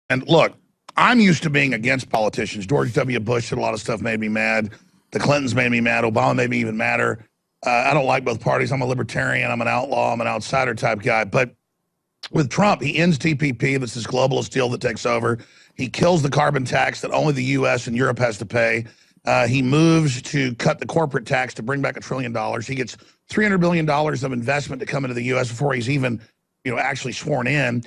And look, I'm used to being against politicians. George W. Bush did a lot of stuff made me mad. The Clintons made me mad. Obama made me even madder. I don't like both parties. I'm a libertarian. I'm an outlaw. I'm an outsider type guy. But with Trump, he ends TPP. That's this globalist deal that takes over. He kills the carbon tax that only the U.S. and Europe has to pay. He moves to cut the corporate tax to bring back $1 trillion. He gets $300 billion of investment to come into the U.S. before he's even, actually sworn in.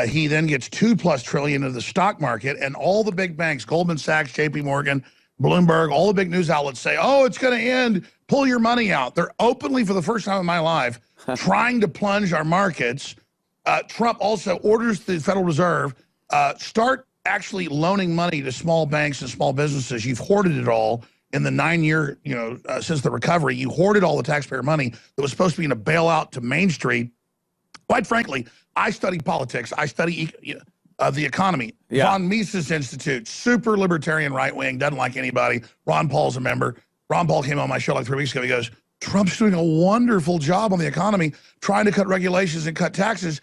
He then gets $2+ trillion of the stock market, and all the big banks, Goldman Sachs, JP Morgan, Bloomberg, all the big news outlets say, oh, it's going to end. Pull your money out. They're openly, for the first time in my life, trying to plunge our markets. Trump also orders the Federal Reserve, start actually loaning money to small banks and small businesses. You've hoarded it all in the 9-year, since the recovery. You hoarded all the taxpayer money that was supposed to be in a bailout to Main Street. Quite frankly, I study politics. I study the economy. Yeah. Von Mises Institute, super libertarian, right wing, doesn't like anybody. Ron Paul's a member. Ron Paul came on my show like 3 weeks ago. He goes, Trump's doing a wonderful job on the economy, trying to cut regulations and cut taxes.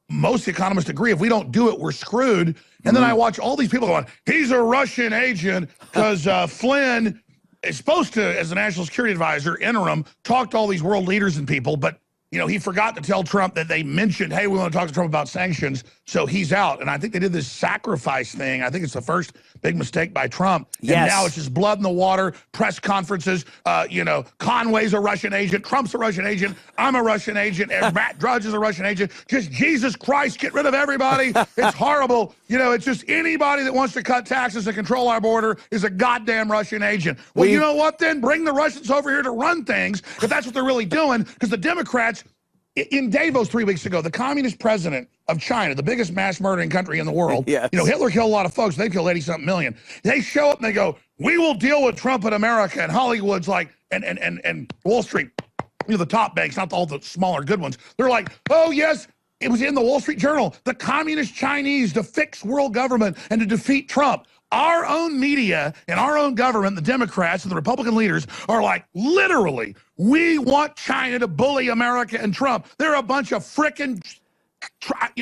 Most economists agree if we don't do it, we're screwed. And then I watch all these people going, he's a Russian agent because Flynn is supposed to, as a national security advisor, interim, talk to all these world leaders and people, but he forgot to tell Trump that they mentioned, hey, we want to talk to Trump about sanctions, so he's out. And I think they did this sacrifice thing. I think it's the first big mistake by Trump. Yes. And now it's just blood in the water, press conferences, Conway's a Russian agent, Trump's a Russian agent, I'm a Russian agent, and Matt Drudge is a Russian agent. Just Jesus Christ, get rid of everybody. It's horrible. It's just anybody that wants to cut taxes and control our border is a goddamn Russian agent. Well, you know what then? Bring the Russians over here to run things, if that's what they're really doing, because the Democrats, in Davos 3 weeks ago, the communist president of China, the biggest mass murdering country in the world, yes. Hitler killed a lot of folks. They killed 80-something million. They show up and they go, we will deal with Trump in America. And Hollywood's like, and Wall Street, the top banks, not all the smaller good ones. They're like, oh, yes, it was in the Wall Street Journal. The communist Chinese to fix world government and to defeat Trump. Our own media and our own government, the Democrats and the Republican leaders, are like, literally, we want China to bully America and Trump. They're a bunch of frickin'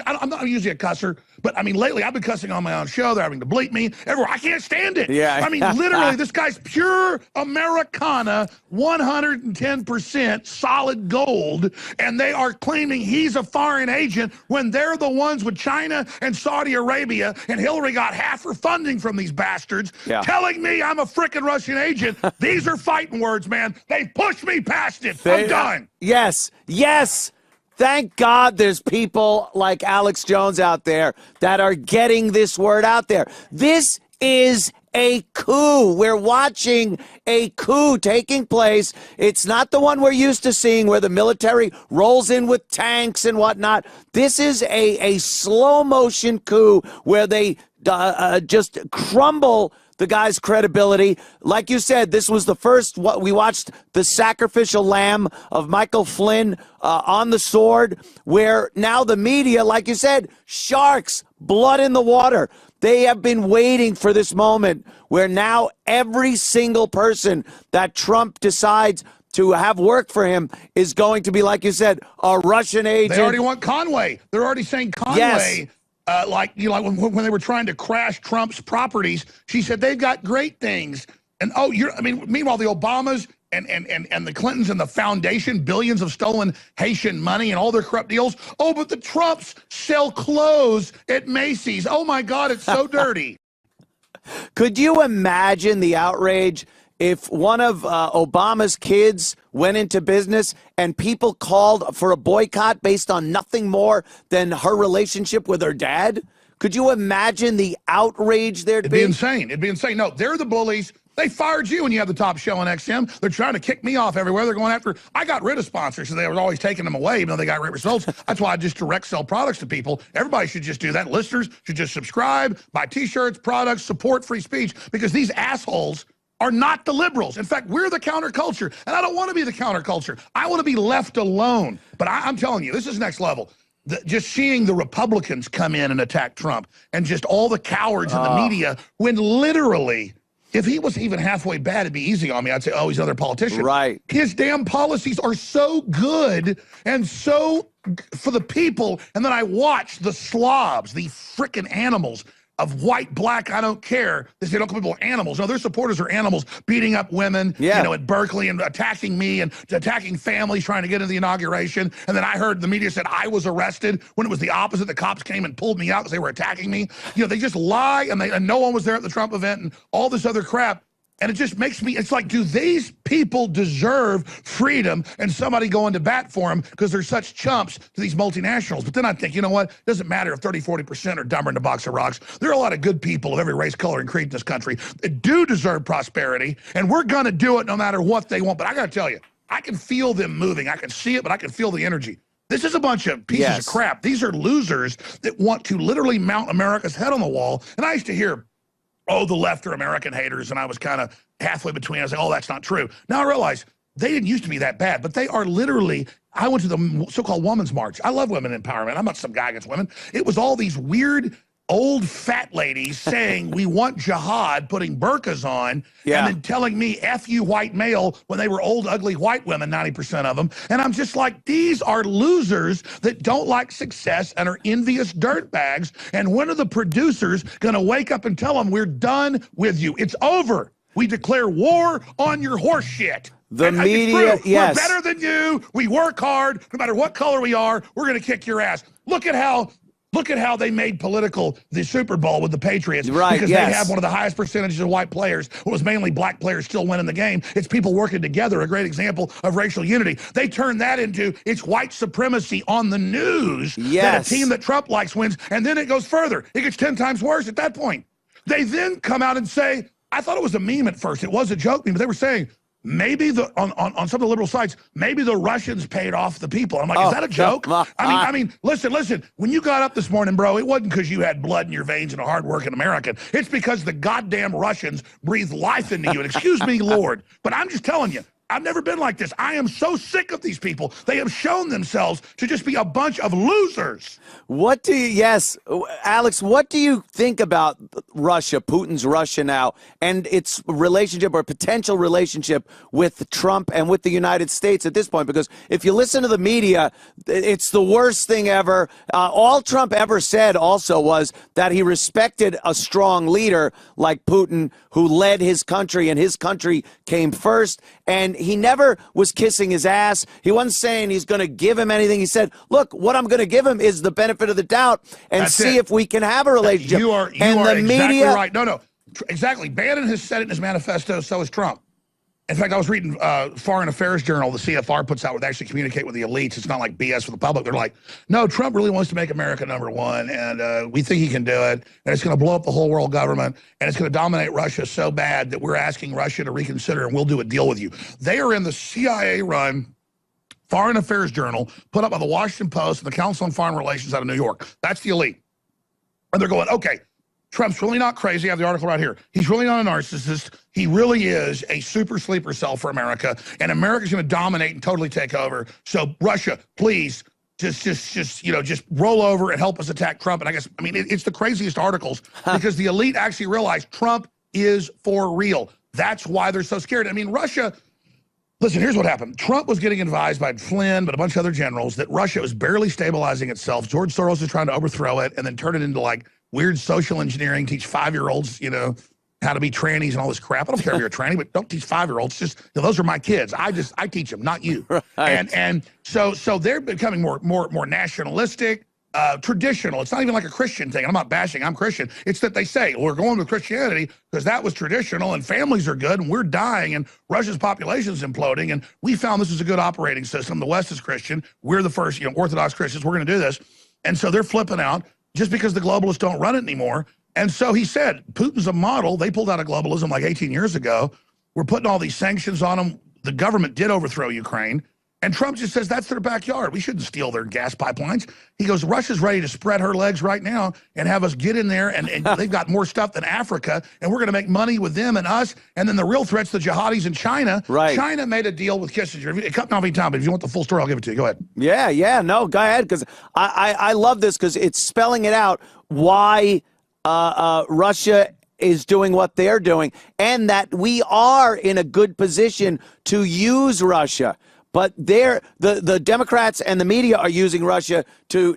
I'm not usually a cusser, but I mean, lately I've been cussing on my own show. They're having to bleep me everywhere. I can't stand it. Yeah. I mean, literally, this guy's pure Americana, 110% solid gold, and they are claiming he's a foreign agent when they're the ones with China and Saudi Arabia, and Hillary got half her funding from these bastards, telling me I'm a frickin' Russian agent. These are fighting words, man. They've pushed me past it. I'm done. Yes. Yes. Thank God there's people like Alex Jones out there that are getting this word out there. This is a coup. We're watching a coup taking place. It's not the one we're used to seeing where the military rolls in with tanks and whatnot. This is a slow motion coup where they just crumble the guy's credibility. Like you said, this was the first, we watched the sacrificial lamb of Michael Flynn on the sword, where now the media, like you said, sharks, blood in the water. They have been waiting for this moment where now every single person that Trump decides to have work for him is going to be, like you said, a Russian agent. They already want Conway. They're already saying Conway. Yes. Like when they were trying to crash Trump's properties, she said they've got great things. And meanwhile, the Obamas and the Clintons and the foundation, billions of stolen Haitian money and all their corrupt deals. Oh, but the Trumps sell clothes at Macy's. Oh my God, it's so dirty. Could you imagine the outrage if one of Obama's kids went into business and people called for a boycott based on nothing more than her relationship with her dad? Could you imagine the outrage there'd be? It'd be insane. It'd be insane. No, they're the bullies. They fired you when you had the top show on XM. They're trying to kick me off everywhere. They're going after. I got rid of sponsors, so they were always taking them away, even though they got great results. That's why I just direct sell products to people. Everybody should just do that. Listeners should just subscribe, buy T-shirts, products, support free speech, because these assholes are not the liberals. In fact, we're the counterculture, and I don't want to be the counterculture. I want to be left alone. But I'm telling you, this is next level. Just seeing the Republicans come in and attack Trump, and just all the cowards in the media, when literally If he was even halfway bad, it'd be easy on me. I'd say, oh, he's another politician. Right. His damn policies are so good and so for the people. And then I watch the slobs, the frickin' animals of white, black, I don't care. They don't call people animals. No, their supporters are animals beating up women, yeah, you know, at Berkeley and attacking me and attacking families trying to get into the inauguration. And then I heard the media said I was arrested when it was the opposite. The cops came and pulled me out because they were attacking me. You know, they just lie and no one was there at the Trump event and all this other crap. And it just makes me, it's like, do these people deserve freedom and somebody going to bat for them because they're such chumps to these multinationals? But then I think, you know what? It doesn't matter if 30, 40% are dumber than a box of rocks. There are a lot of good people of every race, color, and creed in this country that do deserve prosperity, and we're going to do it no matter what they want. But I got to tell you, I can feel them moving. I can see it, but I can feel the energy. This is a bunch of pieces of crap. These are losers that want to literally mount America's head on the wall. And I used to hear, oh, the left are American haters, and I was kind of halfway between. I was like, oh, that's not true. Now I realize they didn't used to be that bad, but they are literally, I went to the so-called Women's March. I love women empowerment. I'm not some guy against women. It was all these weird old fat ladies saying we want jihad, putting burqas on, and then telling me F you white male when they were old, ugly white women, 90% of them. And I'm just like, these are losers that don't like success and are envious dirtbags. And when are the producers going to wake up and tell them we're done with you? It's over. We declare war on your horse shit. The media, yes. We're better than you. We work hard. No matter what color we are, we're going to kick your ass. Look at how they made political the Super Bowl with the Patriots. Right, because they have one of the highest percentages of white players. It was mainly black players still winning the game. It's people working together, a great example of racial unity. They turn that into it's white supremacy on the news that a team that Trump likes wins, and then it goes further. It gets 10 times worse at that point. They then come out and say, I thought it was a meme at first. It was a joke meme, but they were saying, maybe on some of the liberal sites, maybe the Russians paid off the people. I'm like, is that a joke? I mean, listen. When you got up this morning, bro, it wasn't because you had blood in your veins and a hardworking American. It's because the goddamn Russians breathe life into you. And excuse me, Lord, but I'm just telling you, I've never been like this. I am so sick of these people. They have shown themselves to just be a bunch of losers. What do you, Alex, what do you think about Russia, Putin's Russia now, and its relationship or potential relationship with Trump and with the United States at this point? Because if you listen to the media, it's the worst thing ever. All Trump ever said also was that he respected a strong leader like Putin who led his country, and his country came first. And he never was kissing his ass. He wasn't saying he's going to give him anything. He said, look, what I'm going to give him is the benefit of the doubt and see if we can have a relationship. You are exactly right. No, exactly. Bannon has said it in his manifesto, so has Trump. In fact, I was reading Foreign Affairs Journal, the CFR puts out where they actually communicate with the elites. It's not like BS for the public. They're like, no, Trump really wants to make America #1, and we think he can do it, and it's going to blow up the whole world government, and it's going to dominate Russia so bad that we're asking Russia to reconsider, and we'll do a deal with you. They are in the CIA-run Foreign Affairs Journal, put up by the Washington Post and the Council on Foreign Relations out of New York. That's the elite. And they're going, okay, Trump's really not crazy. I have the article right here. He's really not a narcissist. He really is a super sleeper cell for America, and America's going to dominate and totally take over. So Russia, please just roll over and help us attack Trump. And I guess, I mean, it's the craziest articles because the elite actually realize Trump is for real. That's why they're so scared. I mean, Russia, listen, here's what happened. Trump was getting advised by Flynn, but a bunch of other generals, that Russia was barely stabilizing itself. George Soros is trying to overthrow it and then turn it into like weird social engineering, teach 5-year-olds, you know, how to be trannies and all this crap. I don't care if you're a tranny, but don't teach 5-year-olds. Just, you know, those are my kids. I teach them, not you. Right. And so they're becoming more nationalistic, traditional. It's not even like a Christian thing. I'm not bashing. I'm Christian. It's that they say we're going with Christianity because that was traditional and families are good and we're dying and Russia's population is imploding and we found this is a good operating system. The West is Christian. We're the first, you know, Orthodox Christians. We're going to do this. And so they're flipping out just because the globalists don't run it anymore. And so he said, Putin's a model. They pulled out of globalism like 18 years ago. We're putting all these sanctions on them. The government did overthrow Ukraine. And Trump just says that's their backyard. We shouldn't steal their gas pipelines. He goes, Russia's ready to spread her legs right now and have us get in there. And they've got more stuff than Africa. And we're going to make money with them and us. And then the real threat's the jihadis in China. Right. China made a deal with Kissinger. It cut me off any time, but if you want the full story, I'll give it to you. Go ahead. Yeah. No, go ahead. Because I love this because it's spelling it out why Russia is doing what they're doing, and that we are in a good position to use Russia. But the Democrats and the media are using Russia to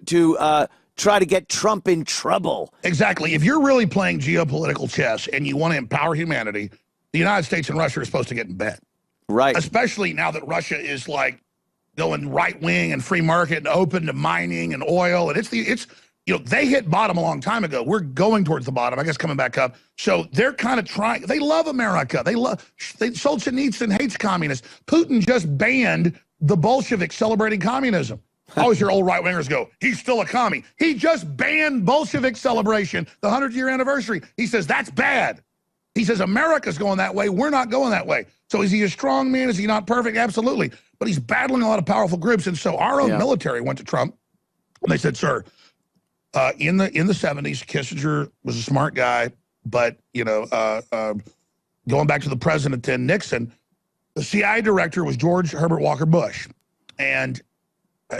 try to get Trump in trouble. Exactly. If you're really playing geopolitical chess and you want to empower humanity, the United States and Russia are supposed to get in bed. Right. Especially now that Russia is like going right wing and free market and open to mining and oil. And they hit bottom a long time ago. We're going towards the bottom, I guess, coming back up. So they're kind of trying. They love America. Solzhenitsyn hates communists. Putin just banned the Bolsheviks celebrating communism. I always hear old right-wingers go, he's still a commie. He just banned Bolshevik celebration, the 100th-year anniversary. He says, that's bad. He says, America's going that way. We're not going that way. So is he a strong man? Is he not perfect? Absolutely. But he's battling a lot of powerful groups. And so our own military went to Trump, and they said, sir, in the 70s, Kissinger was a smart guy, but, going back to the president then, Nixon, the CIA director was George Herbert Walker Bush. And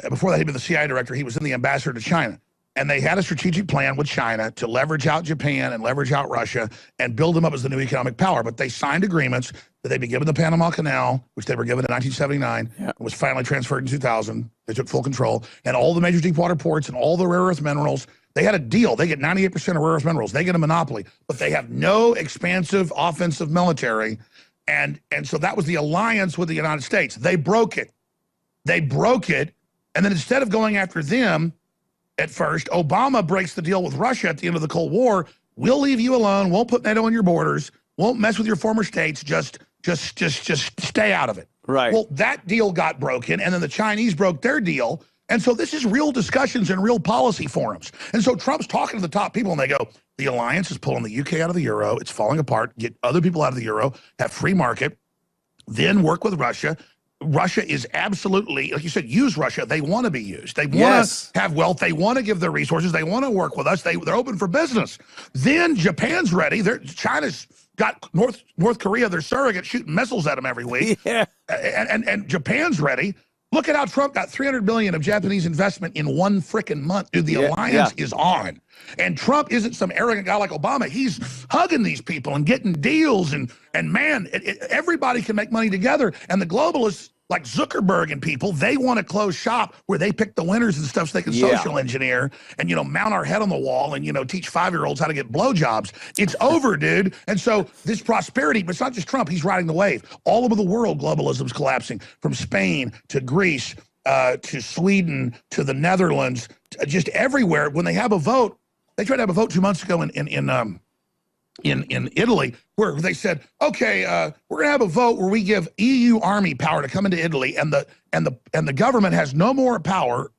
before that, he'd been the CIA director. He was then the ambassador to China. And they had a strategic plan with China to leverage out Japan and leverage out Russia and build them up as the new economic power. But they signed agreements that they'd be given the Panama Canal, which they were given in 1979, and was finally transferred in 2000. They took full control. And all the major deep water ports and all the rare earth minerals, they had a deal. They get 98% of rare earth minerals. They get a monopoly. But they have no expansive offensive military. And so that was the alliance with the United States. They broke it. They broke it. And then instead of going after them at first, Obama breaks the deal with Russia at the end of the Cold War. We'll leave you alone. Won't put NATO on your borders. Won't mess with your former states. Just stay out of it. Right. Well, that deal got broken, and then the Chinese broke their deal. And so this is real discussions and real policy forums. And so Trump's talking to the top people, and they go, the alliance is pulling the UK out of the euro. It's falling apart. Get other people out of the euro. Have free market. Then work with Russia. Russia is absolutely, like you said, use Russia. They want to be used. They want to have wealth. They want to give their resources. They want to work with us. They're open for business. Then Japan's ready. China's got North Korea, their surrogate, shooting missiles at them every week. Yeah. And Japan's ready. Look at how Trump got $300 billion of Japanese investment in one frickin' month. Dude, the alliance is on. And Trump isn't some arrogant guy like Obama. He's hugging these people and getting deals. And man, everybody can make money together. And the globalists, like Zuckerberg and people, they want to close shop where they pick the winners and stuff so they can social engineer and, mount our head on the wall and, teach 5-year-olds how to get blowjobs. It's over, dude. And so this prosperity, but it's not just Trump. He's riding the wave. All over the world, globalism's collapsing, from Spain to Greece to Sweden to the Netherlands, just everywhere. When they have a vote, they tried to have a vote 2 months ago in Italy, where they said, okay, we're gonna have a vote where we give EU army power to come into Italy, and the government has no more power.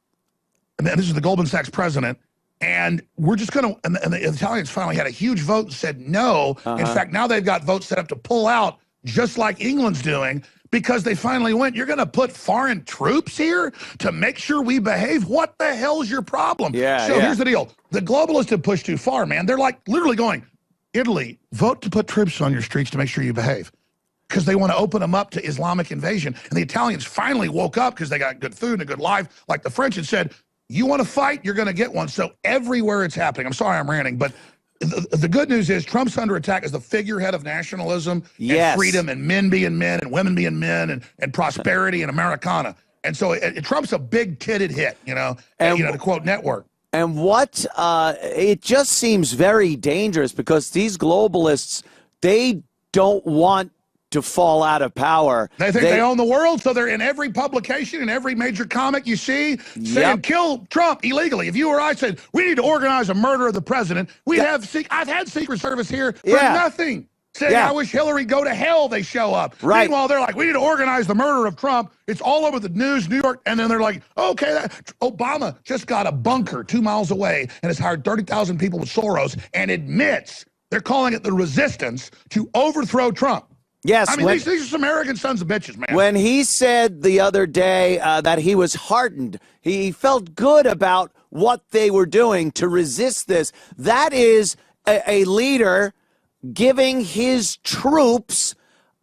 And this is the Goldman Sachs president, and we're just gonna. And the Italians finally had a huge vote and said no. In fact, now they've got votes set up to pull out, just like England's doing, because they finally went, you're going to put foreign troops here to make sure we behave? What the hell's your problem? So here's the deal. The globalists have pushed too far, man. They're like literally going, Italy, vote to put troops on your streets to make sure you behave, because they want to open them up to Islamic invasion. And the Italians finally woke up because they got good food and a good life, like the French, and said, you want to fight, you're going to get one. So everywhere it's happening. I'm sorry I'm ranting, but the good news is Trump's under attack as the figurehead of nationalism and freedom and men being men and women being men and prosperity and Americana. And so Trump's a big-titted hit, to quote Network. And it just seems very dangerous, because these globalists, they don't want to fall out of power. They think they own the world, so they're in every publication, in every major comic you see, saying kill Trump illegally. If you or I said we need to organize a murder of the president, we'd have. I've had Secret Service here for nothing. Saying I wish Hillary go to hell. They show up. Meanwhile, they're like, we need to organize the murder of Trump. It's all over the news, New York, and then they're like, okay, Obama just got a bunker 2 miles away and has hired 30,000 people with Soros and admits they're calling it the resistance to overthrow Trump. Yes, I mean, these are some arrogant sons of bitches, man. When he said the other day that he was heartened, he felt good about what they were doing to resist this. That is a leader giving his troops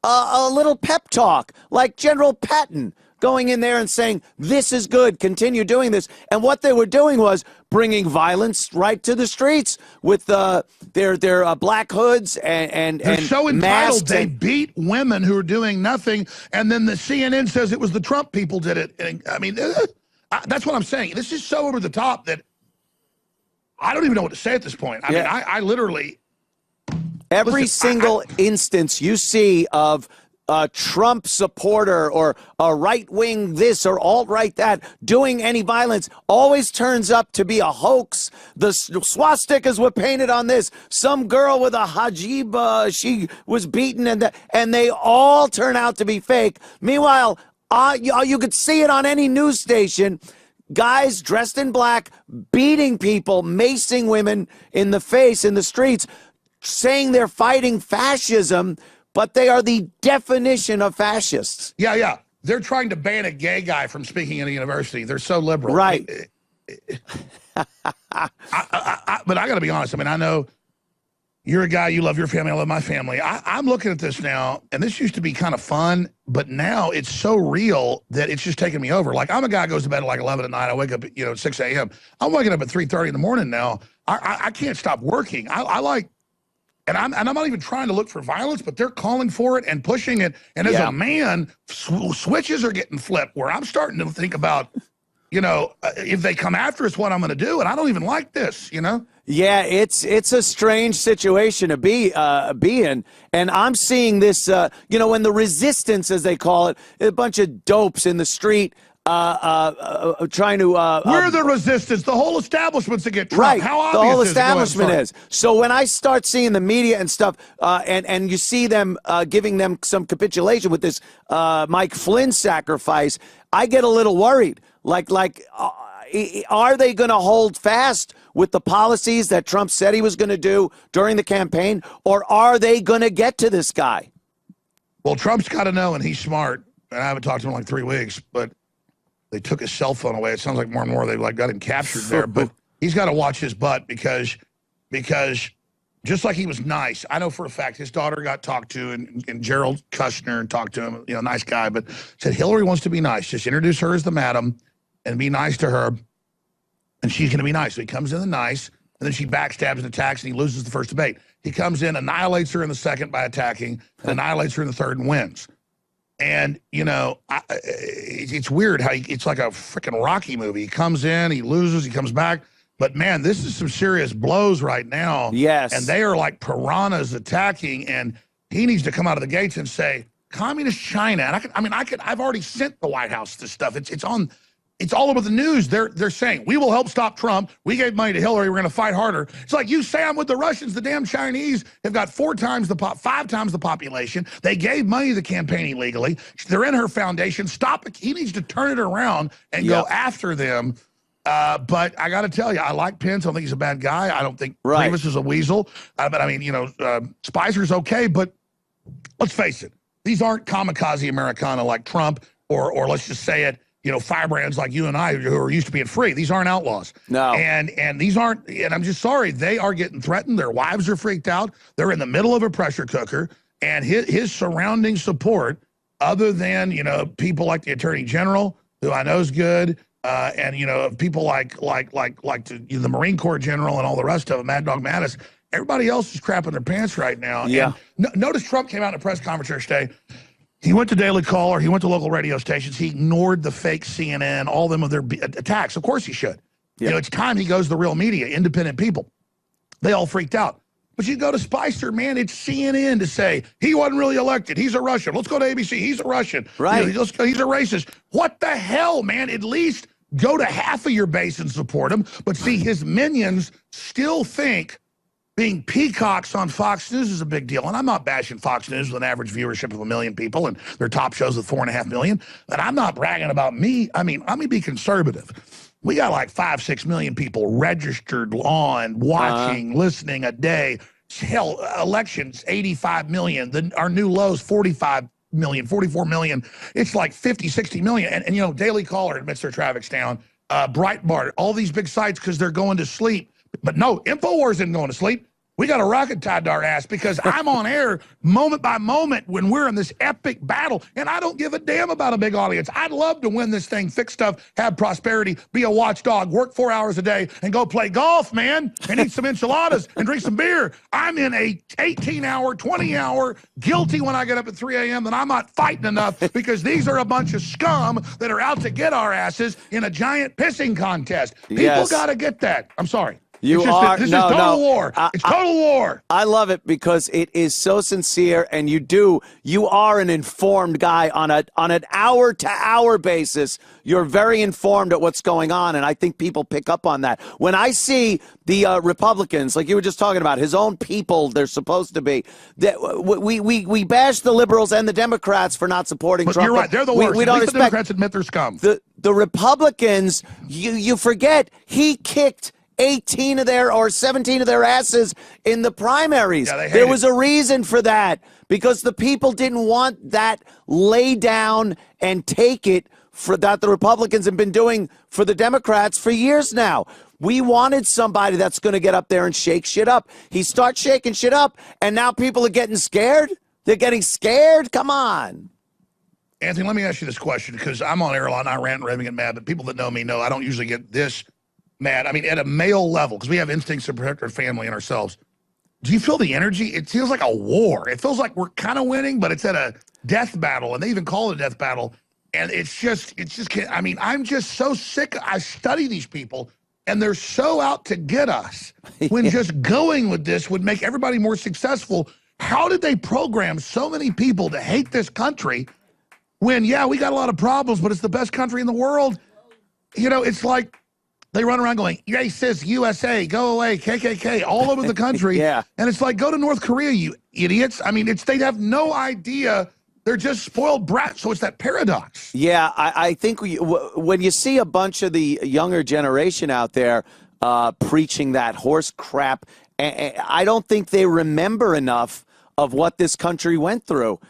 a little pep talk, like General Patton going in there and saying, this is good, continue doing this. And what they were doing was bringing violence right to the streets with their black hoods and they're so entitled. masks. They beat women who are doing nothing, and then the CNN says it was the Trump people did it. And I mean, that's what I'm saying. This is so over the top that I don't even know what to say at this point. I mean, I literally... Every single instance you see of a Trump supporter or a right-wing this or alt-right that doing any violence always turns up to be a hoax. The swastikas were painted on this. Some girl with a hijab, she was beaten, and they all turn out to be fake. Meanwhile, you could see it on any news station. Guys dressed in black, beating people, macing women in the face in the streets, saying they're fighting fascism, but they are the definition of fascists. Yeah. They're trying to ban a gay guy from speaking in a university. They're so liberal. Right. But I got to be honest. I mean, I know you're a guy, you love your family, I love my family. I'm looking at this now, and this used to be kind of fun, but now it's so real that it's just taking me over. Like, I'm a guy who goes to bed at like 11 at night. I wake up, at 6 a.m. I'm waking up at 3:30 in the morning now. I can't stop working. I like... And I'm not even trying to look for violence, but they're calling for it and pushing it. And as a man, switches are getting flipped where I'm starting to think about, if they come after us, what I'm going to do. And I don't even like this, Yeah, it's a strange situation to be in. And I'm seeing this, when the resistance, as they call it, a bunch of dopes in the street, trying to we're the resistance. The whole establishment's against Trump. Right. How obvious the whole is it? establishment is. So when I start seeing the media and stuff, and you see them giving them some capitulation with this Mike Flynn sacrifice, I get a little worried. Are they going to hold fast with the policies that Trump said he was going to do during the campaign, or are they going to get to this guy? Well, Trump's got to know, and he's smart. And I haven't talked to him in like 3 weeks, but they took his cell phone away. It sounds like more and more they've got him captured there. But he's got to watch his butt because just like he was nice, I know for a fact his daughter got talked to, and Gerald Kushner talked to him, nice guy, but said Hillary wants to be nice. Just introduce her as the madam and be nice to her, and she's going to be nice. So he comes in the nice, and then she backstabs and attacks, and he loses the first debate. He comes in, annihilates her in the second by attacking, and annihilates her in the third and wins. And, it's weird how it's like a freaking Rocky movie. He comes in, he loses, he comes back. But, man, this is some serious blows right now. Yes. And they are like piranhas attacking. And he needs to come out of the gates and say, Communist China. And I've already sent the White House this stuff. It's all over the news. They're saying, we will help stop Trump. We gave money to Hillary. We're going to fight harder. It's like you say I'm with the Russians. The damn Chinese have got 5 times the population. They gave money to the campaign illegally. They're in her foundation. Stop it. He needs to turn it around and go after them. But I got to tell you, I like Pence. I don't think he's a bad guy. I don't think Rivas is a weasel. Spicer's okay. But let's face it. These aren't kamikaze Americana like Trump or let's just say it, firebrands like you and I who are used to being free. These aren't outlaws. No. And these aren't, and I'm just sorry, they are getting threatened. Their wives are freaked out. They're in the middle of a pressure cooker. And his surrounding support, other than, people like the Attorney General, who I know is good, and, people like the Marine Corps General and all the rest of them, Mad Dog Mattis, everybody else is crapping their pants right now. Yeah. And notice Trump came out in a press conference yesterday. He went to Daily Caller. He went to local radio stations. He ignored the fake CNN, all of them of their attacks. Of course he should. Yep. It's time he goes to the real media, independent people. They all freaked out. But you go to Spicer, man, it's CNN to say, he wasn't really elected. He's a Russian. Let's go to ABC. He's a Russian. Right. He's a racist. What the hell, man? At least go to half of your base and support him. But see, his minions still think being peacocks on Fox News is a big deal. And I'm not bashing Fox News with an average viewership of 1 million people and their top shows with 4.5 million. And I'm not bragging about me. I mean, let me be conservative. We got like 5-6 million people registered on, watching, listening a day. Hell, elections, 85 million. Our new lows, 45 million, 44 million. It's like 50, 60 million. And Daily Caller admits their traffic's down. Breitbart, all these big sites because they're going to sleep. But no, InfoWars isn't going to sleep. We got a rocket tied to our ass because I'm on air moment by moment when we're in this epic battle, and I don't give a damn about a big audience. I'd love to win this thing, fix stuff, have prosperity, be a watchdog, work 4 hours a day, and go play golf, man, and eat some enchiladas and drink some beer. I'm in a 18-hour, 20-hour, guilty when I get up at 3 a.m. and I'm not fighting enough because these are a bunch of scum that are out to get our asses in a giant pissing contest. People got to get that. I'm sorry. This is total war. It's total war. I love it because it is so sincere, and you are an informed guy on an hour-to-hour basis. You're very informed at what's going on, and I think people pick up on that. When I see the Republicans, like you were just talking about, his own people, they're supposed to be, that we bash the liberals and the Democrats for not supporting Trump. You're right. They're the worst. We don't the Democrats admit they're scum. The Republicans, you forget, he kicked 18 of their or 17 of their asses in the primaries. Yeah, there was a reason for that, because the people didn't want that lay down and take it for that the Republicans have been doing for the Democrats for years now. We wanted somebody that's going to get up there and shake shit up. He starts shaking shit up, and now people are getting scared. They're getting scared. Come on. Anthony, let me ask you this question, because I'm on air a lot and I rant and rave and get mad, but people that know me know I don't usually get this mad. I mean, at a male level, because we have instincts to protect our family and ourselves. Do you feel the energy? It feels like a war. It feels like we're kind of winning, but it's at a death battle, and they even call it a death battle. And it's just, I mean, I'm just so sick. I study these people, and they're so out to get us when just going with this would make everybody more successful. How did they program so many people to hate this country when, yeah, we got a lot of problems, but it's the best country in the world? You know, it's like, they run around going, racist, USA, go away, KKK, all over the country. Yeah. And it's like, go to North Korea, you idiots. I mean, they have no idea. They're just spoiled brats. So it's that paradox. Yeah, I think when you see a bunch of the younger generation out there preaching that horse crap, I don't think they remember enough of what this country went through.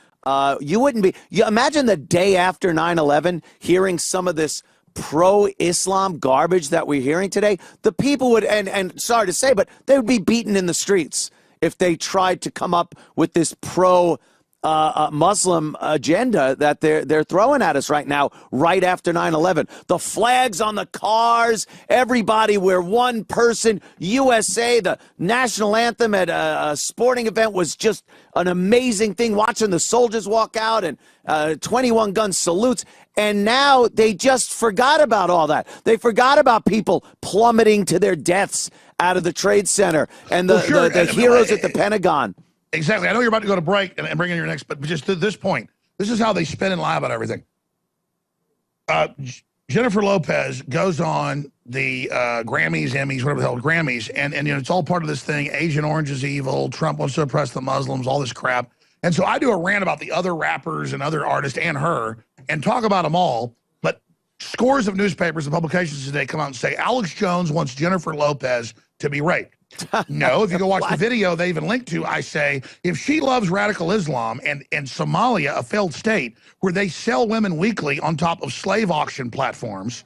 You wouldn't be. Imagine the day after 9/11, hearing some of this pro-Islam garbage that we're hearing today. The people would, and sorry to say, but they would be beaten in the streets if they tried to come up with this Muslim agenda that they're throwing at us right now, right after 9/11. The flags on the cars, everybody, we're one person, USA, the national anthem at a sporting event was just an amazing thing, watching the soldiers walk out and 21 gun salutes. And now they just forgot about all that. They forgot about people plummeting to their deaths out of the Trade Center and the heroes at the Pentagon. Exactly. I know you're about to go to break and bring in your next, but just to this point, this is how they spin and lie about everything. Jennifer Lopez goes on the Grammys, Emmys, whatever the hell, Grammys, and you know, it's all part of this thing. Agent Orange is evil. Trump wants to oppress the Muslims, all this crap. And so I do a rant about the other rappers and other artists and her and talk about them all. But scores of newspapers and publications today come out and say Alex Jones wants Jennifer Lopez to be raped. No, if you go watch the video they even linked to, I say, if she loves radical Islam and Somalia, a failed state, where they sell women weekly on top of slave auction platforms,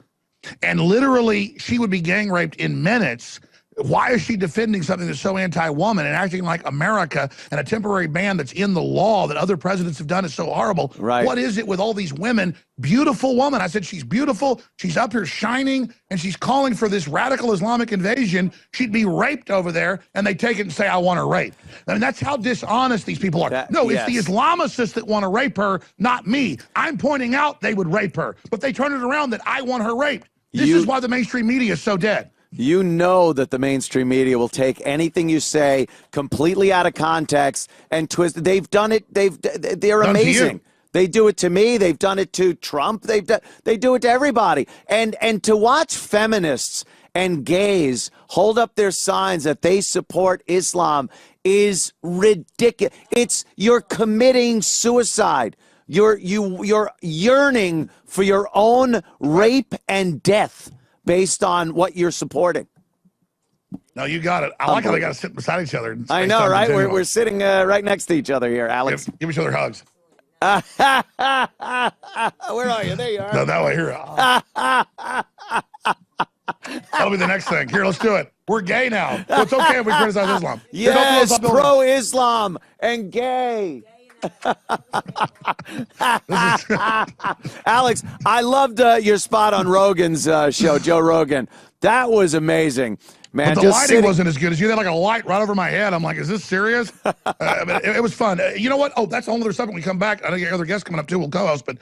and literally she would be gang raped in minutes, why is she defending something that's so anti-woman and acting like America and a temporary ban that's in the law that other presidents have done is so horrible? Right. What is it with all these women? Beautiful woman. I said, she's beautiful. She's up here shining, and she's calling for this radical Islamic invasion. She'd be raped over there, and they take it and say, I want her raped. I mean, that's how dishonest these people are. No, it's the Islamicists that want to rape her, not me. I'm pointing out they would rape her, but they turn it around that I want her raped. This is why the mainstream media is so dead. You know that the mainstream media will take anything you say completely out of context and twist it. They've done it. They're amazing. They do it to me. They've done it to Trump. They do it to everybody. And to watch feminists and gays hold up their signs that they support Islam is ridiculous. You're committing suicide. You're yearning for your own rape and death based on what you're supporting. No, you got it. I like how they got to sit beside each other. I know, right? We're sitting right next to each other here, Alex. Give each other hugs. Where are you? There you are. No, that way here. That'll be the next thing. Here, let's do it. We're gay now, so it's okay if we criticize Islam. Yes, pro-Islam and gay. Alex, I loved your spot on Rogan's show, Joe Rogan. That was amazing, man. But the lighting wasn't as good as you. They had like a light right over my head. I'm like, is this serious? But it was fun. You know what? Oh, that's a whole other stuff. When we come back, I know your other guests coming up too. We'll co-host, but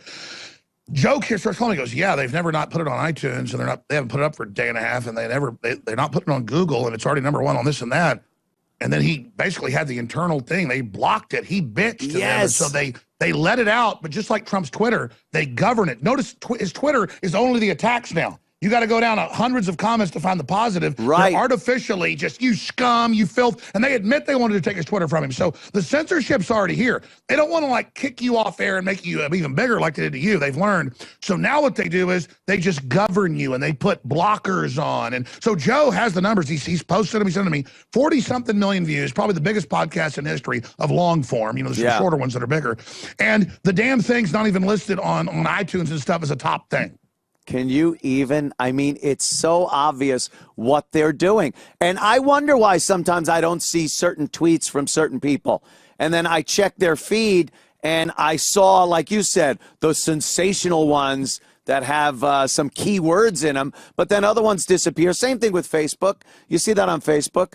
Joe here starts calling me. He goes, yeah, they've never not put it on iTunes, and they haven't put it up for a day and a half, and they're not putting it on Google, and it's already #1 on this and that. And then he basically had the internal thing. They blocked it. He bitched to them. And so they let it out, but just like Trump's Twitter, they govern it. Notice his Twitter is only the attacks now. You got to go down hundreds of comments to find the positive. Right. They're artificially just, you scum, you filth. And they admit they wanted to take his Twitter from him. So the censorship's already here. They don't want to like kick you off air and make you even bigger like they did to you. They've learned. So now what they do is they just govern you and they put blockers on. And so Joe has the numbers. He's posted them. He sent them to me. 40-something million views, probably the biggest podcast in history of long form. You know, there's some shorter ones that are bigger. And the damn thing's not even listed on iTunes and stuff as a top thing. Can you even? I mean, it's so obvious what they're doing. And I wonder why sometimes I don't see certain tweets from certain people. And then I check their feed and I saw, like you said, those sensational ones that have some key words in them, but then other ones disappear. Same thing with Facebook. You see that on Facebook?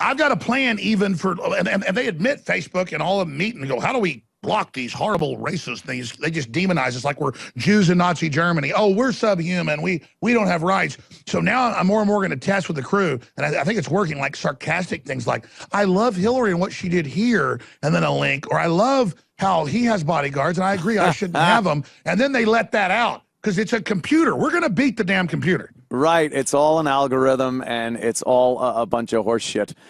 I've got a plan even for, and they admit Facebook and all of them meet and go, how do we block these horrible racist things? They just demonize us like we're Jews in Nazi Germany. Oh, we're subhuman. We don't have rights. So now I'm more and more going to test with the crew, and I think it's working, like sarcastic things like, I love Hillary and what she did here, and then a link, or I love how he has bodyguards, and I agree I shouldn't have them. And then they let that out because it's a computer. We're going to beat the damn computer. Right. It's all an algorithm, and it's all a bunch of horse shit.